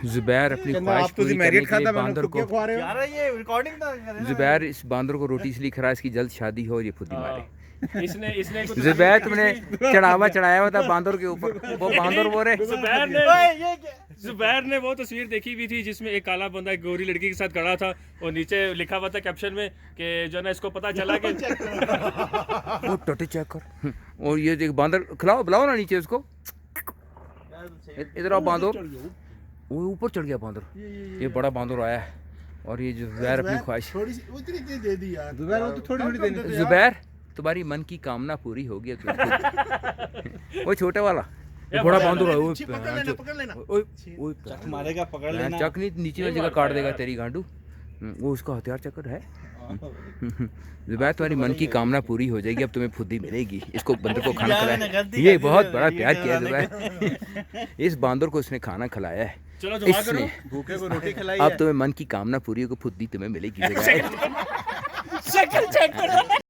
जुबैर अपनी ख्वाहिश पूरी करने के लिए बांदर को, यार ये रिकॉर्डिंग था। जुबैर इस बांदर को रोटी इसलिए खा रहा है इसकी जल्द शादी हो और ये फुद्दी मारे। इसने इसने कुछ जुबैर तुमने चढ़ावा चढ़ाया हुआ था बांदर के ऊपर, वो बांदर वो रहे। जुबैर ने वो तस्वीर देखी भी थी जिसमें एक काला बंदा एक गोरी लड़की के साथ खड़ा था और नीचे लिखा हुआ था कैप्शन में कि जो ना इसको पता चला कि वो टटे चेक कर, और ये देख बांदर खिलाओ बुलाओ ना नीचे उसको, इधर आओ बांदर। वो ऊपर चढ़ गया बांदर, ये बड़ा बांदर आया है और ये जुबैर अपनी ख्वाहिश, दे दी यार जुबैर, वो तो थोड़ी देनी। जुबैर तुम्हारी मन की कामना पूरी होगी। वो छोटे वाला वो बड़ा बांदर है, पकड़ लेना। मारेगा, पकड़ लेना। चक नहीं नीचे वाली जगह काट देगा तेरी गांडू। वो उसका हथियार चक्कर है। जुबैर तुम्हारी मन की कामना पूरी हो जाएगी, अब तुम्हें फुद्दी मिलेगी। इसको बंदर को खाना खिलाया, ये बहुत बड़ा प्यार किया जुबैर। इस बांदर को इसने खाना खिलाया है, चलो दुआ करो, इसने भूखे को रोटी खिलाई। अब तुम्हें मन की कामना पूरी होगी, फुद्दी तुम्हें मिलेगी जुबैर। शक्ल चेक करो।